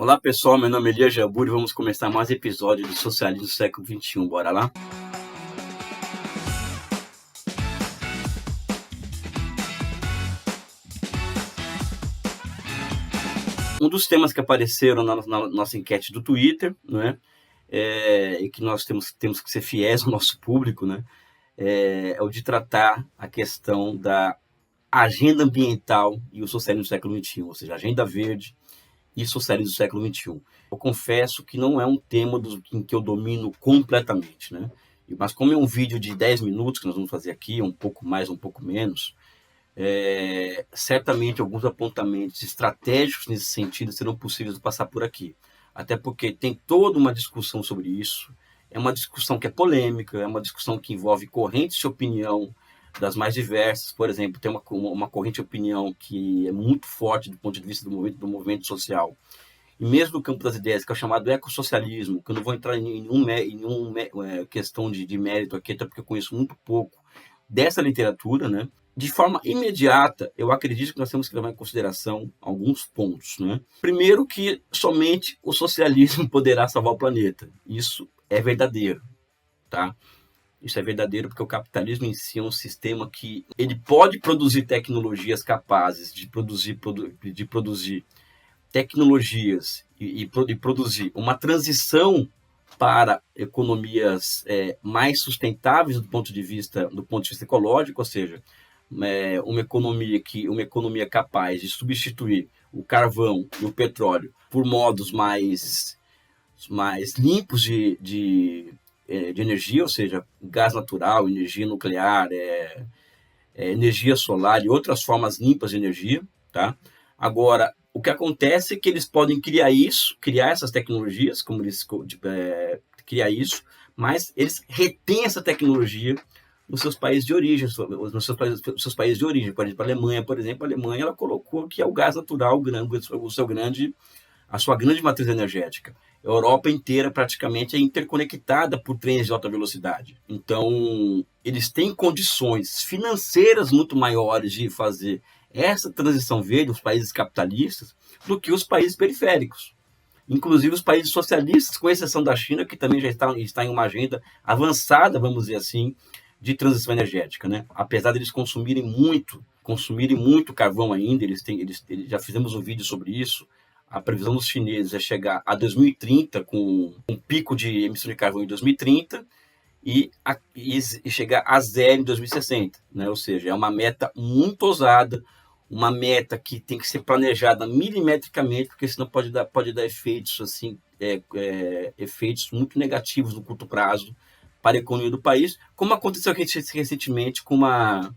Olá pessoal, meu nome é Elias Jabur e vamos começar mais um episódio do Socialismo do Século XXI. Bora lá? Um dos temas que apareceram na nossa enquete do Twitter, né, e que nós temos que ser fiéis ao nosso público, né, é o de tratar a questão da agenda ambiental e o socialismo do século XXI, ou seja, agenda verde e socialismo do século XXI. Eu confesso que não é um tema em que eu domino completamente, né? Mas como é um vídeo de 10 minutos que nós vamos fazer aqui, um pouco mais, um pouco menos, certamente alguns apontamentos estratégicos nesse sentido serão possíveis de passar por aqui. Até porque tem toda uma discussão sobre isso, é uma discussão que é polêmica, é uma discussão que envolve correntes de opinião das mais diversas. Por exemplo, tem uma corrente de opinião que é muito forte do ponto de vista do movimento social, e mesmo no campo das ideias, que é o chamado ecossocialismo, que eu não vou entrar em nenhuma questão de mérito aqui, até porque eu conheço muito pouco dessa literatura, né? De forma imediata, eu acredito que nós temos que levar em consideração alguns pontos, né? Primeiro, que somente o socialismo poderá salvar o planeta. Isso é verdadeiro, tá? Isso é verdadeiro porque o capitalismo em si é um sistema que ele pode produzir tecnologias capazes de produzir tecnologias e produzir uma transição para economias mais sustentáveis do ponto de vista ecológico, ou seja, uma economia capaz de substituir o carvão e o petróleo por modos mais limpos de energia, ou seja, gás natural, energia nuclear, energia solar e outras formas limpas de energia, tá? Agora, o que acontece é que eles podem criar essas tecnologias, criar isso, mas eles retêm essa tecnologia nos seus países de origem, seus países de origem. Por exemplo, a Alemanha, ela colocou que é o gás natural a sua grande matriz energética. A Europa inteira praticamente é interconectada por trens de alta velocidade. Então, eles têm condições financeiras muito maiores de fazer essa transição verde, os países capitalistas, do que os países periféricos. Inclusive os países socialistas, com exceção da China, que também já está em uma agenda avançada, vamos dizer assim, de transição energética, né? Apesar de eles consumirem muito carvão ainda, eles já fizemos um vídeo sobre isso. A previsão dos chineses é chegar a 2030 com um pico de emissão de carvão em 2030 e chegar a zero em 2060, né? Ou seja, é uma meta muito ousada, uma meta que tem que ser planejada milimetricamente, porque senão pode dar efeitos assim, efeitos muito negativos no curto prazo para a economia do país, como aconteceu recentemente com a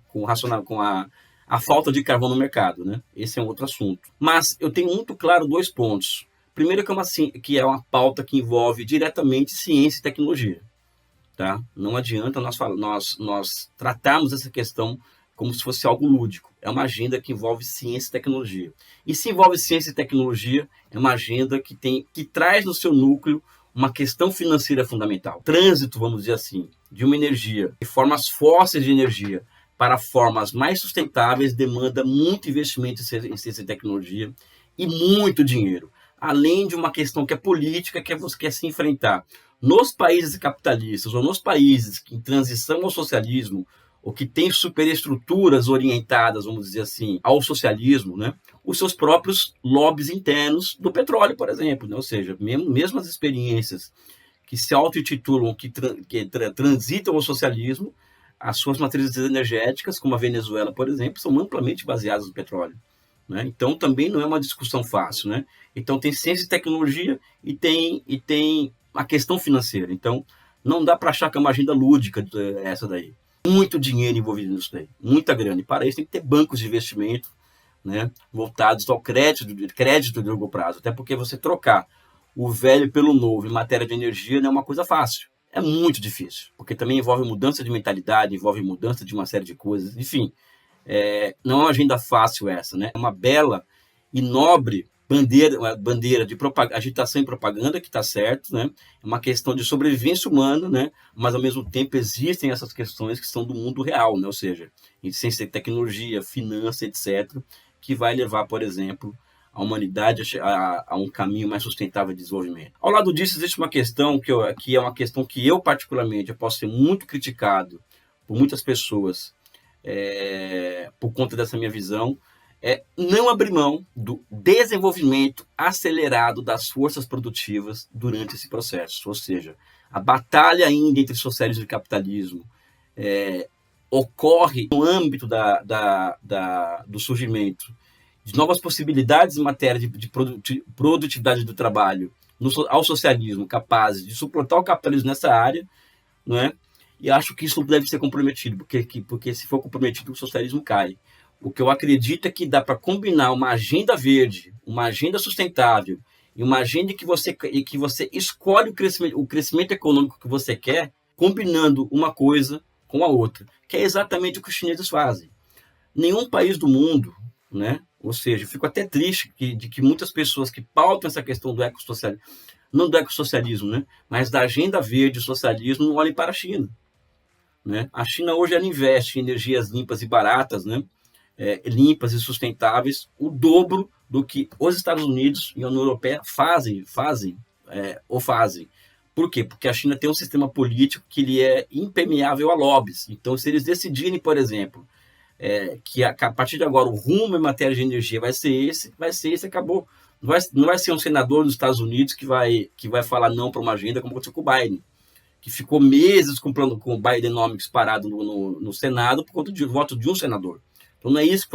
falta de carvão no mercado, né? Esse é um outro assunto. Mas eu tenho muito claro dois pontos. Primeiro, que é uma pauta que envolve diretamente ciência e tecnologia. Tá? Não adianta nós tratarmos essa questão como se fosse algo lúdico. É uma agenda que envolve ciência e tecnologia. E se envolve ciência e tecnologia, é uma agenda que traz no seu núcleo uma questão financeira fundamental. Trânsito, vamos dizer assim, de uma energia, de formas fósseis de energia, para formas mais sustentáveis, demanda muito investimento em ciência e tecnologia e muito dinheiro. Além de uma questão que é política, que você quer se enfrentar. Nos países capitalistas ou nos países em transição ao socialismo, ou que têm superestruturas orientadas, vamos dizer assim, ao socialismo, né? Os seus próprios lobbies internos do petróleo, por exemplo, né? Ou seja, mesmo as experiências que se auto-intitulam, que transitam ao socialismo, as suas matrizes energéticas, como a Venezuela, por exemplo, são amplamente baseadas no petróleo, né? Então, também não é uma discussão fácil, né? Então, tem ciência e tecnologia e tem a questão financeira. Então, não dá para achar que é uma agenda lúdica essa daí. Muito dinheiro envolvido nisso daí, muita grana. E para isso tem que ter bancos de investimento, né, voltados ao crédito de longo prazo. Até porque você trocar o velho pelo novo em matéria de energia não é uma coisa fácil. É muito difícil, porque também envolve mudança de mentalidade, envolve mudança de uma série de coisas. Enfim, não é uma agenda fácil essa, né? É uma bela e nobre bandeira de agitação e propaganda, que está certo, né? É uma questão de sobrevivência humana, né? Mas ao mesmo tempo existem essas questões que são do mundo real, né? Ou seja, ciência e tecnologia, finança, etc., que vai levar, por exemplo, a humanidade a um caminho mais sustentável de desenvolvimento. Ao lado disso, existe uma questão que é uma questão que eu, particularmente, eu posso ser muito criticado por muitas pessoas por conta dessa minha visão, não abrir mão do desenvolvimento acelerado das forças produtivas durante esse processo. Ou seja, a batalha ainda entre socialismo e capitalismo ocorre no âmbito do surgimento de novas possibilidades em matéria de produtividade do trabalho ao socialismo, capazes de suportar o capitalismo nessa área, não é? E acho que isso deve ser comprometido, porque se for comprometido, o socialismo cai. O que eu acredito é que dá para combinar uma agenda verde, uma agenda sustentável, e uma agenda que você escolhe o crescimento econômico que você quer, combinando uma coisa com a outra, que é exatamente o que os chineses fazem. Nenhum país do mundo, né? Ou seja, eu fico até triste de que muitas pessoas que pautam essa questão do ecossocialismo, não do ecossocialismo, né? Mas da agenda verde, socialismo, não olhem para a China. Né? A China hoje ela investe em energias limpas e baratas, né? Limpas e sustentáveis, o dobro do que os Estados Unidos e a União Europeia fazem. Por quê? Porque a China tem um sistema político que ele é impermeável a lobbies. Então, se eles decidirem, por exemplo, que a partir de agora o rumo em matéria de energia vai ser esse, acabou. Não vai ser um senador dos Estados Unidos que vai falar não para uma agenda como aconteceu com o Biden, que ficou meses com o Bidenomics parado no Senado por conta do voto de um senador. Então não é isso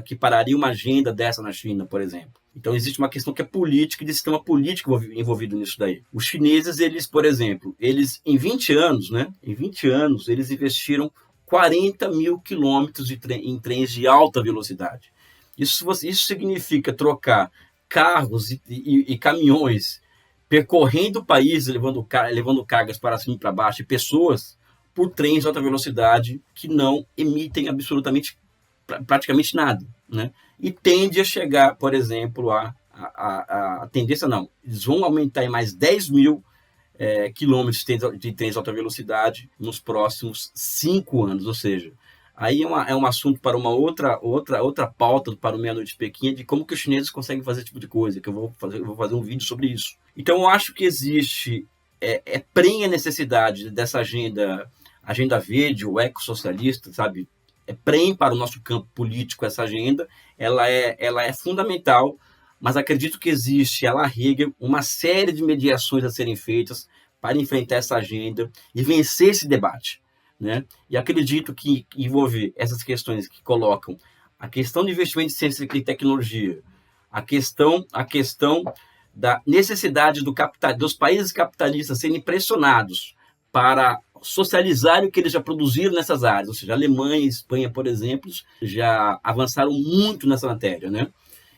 que pararia uma agenda dessa na China, por exemplo. Então existe uma questão que é política e de sistema político envolvido nisso daí. Os chineses, eles, por exemplo, em 20 anos, né? Em 20 anos, eles investiram 40 mil quilômetros em trens de alta velocidade. Isso significa trocar carros e caminhões percorrendo o país, levando cargas para cima e para baixo, e pessoas por trens de alta velocidade que não emitem praticamente nada, né? E tende a chegar, por exemplo, a tendência não, eles vão aumentar em mais 10 mil quilômetros de trens de alta velocidade nos próximos 5 anos, ou seja, aí é um assunto para uma outra pauta para o Meia-Noite Pequim, de como que os chineses conseguem fazer esse tipo de coisa, que eu vou fazer um vídeo sobre isso. Então eu acho que existe prenha necessidade dessa agenda verde, o ecossocialista, sabe? Prenha para o nosso campo político essa agenda, ela é fundamental, mas acredito que existe, ela rega uma série de mediações a serem feitas para enfrentar essa agenda e vencer esse debate, né? E acredito que envolver essas questões que colocam a questão de investimento em ciência e tecnologia, a questão da necessidade dos países capitalistas serem pressionados para socializar o que eles já produziram nessas áreas, ou seja, a Alemanha e a Espanha, por exemplo, já avançaram muito nessa matéria, né?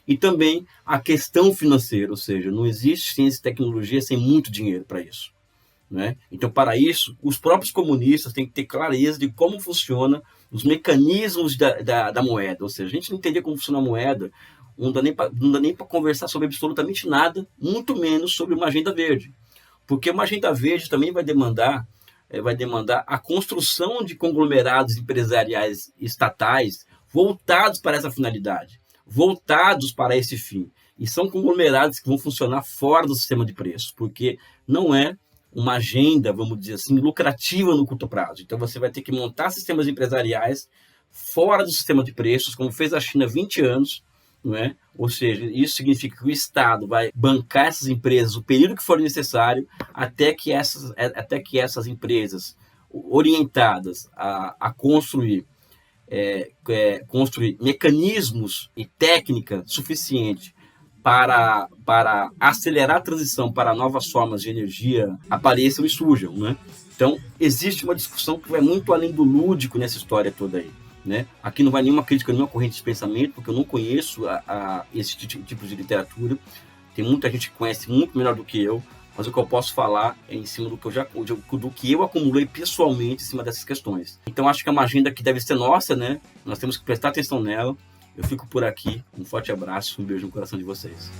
E também a questão financeira, ou seja, não existe ciência e tecnologia sem muito dinheiro para isso, né? Então, para isso, os próprios comunistas têm que ter clareza de como funciona os mecanismos da moeda, ou seja, a gente não entender como funciona a moeda, não dá nem para conversar sobre absolutamente nada, muito menos sobre uma agenda verde, porque uma agenda verde também vai demandar a construção de conglomerados empresariais estatais voltados para essa finalidade, voltados para esse fim. E são conglomerados que vão funcionar fora do sistema de preços, porque não é uma agenda, vamos dizer assim, lucrativa no curto prazo. Então você vai ter que montar sistemas empresariais fora do sistema de preços, como fez a China há 20 anos, não é? Ou seja, isso significa que o Estado vai bancar essas empresas o período que for necessário até que essas empresas orientadas a construir mecanismos e técnica suficiente para acelerar a transição para novas formas de energia apareçam e surjam, né? Então, existe uma discussão que vai muito além do lúdico nessa história toda aí, né? Aqui não vai nenhuma crítica, nenhuma corrente de pensamento, porque eu não conheço esse tipo de literatura. Tem muita gente que conhece muito melhor do que eu, mas o que eu posso falar é em cima do que eu acumulei pessoalmente em cima dessas questões. Então, acho que é uma agenda que deve ser nossa, né? Nós temos que prestar atenção nela. Eu fico por aqui. Um forte abraço, um beijo no coração de vocês.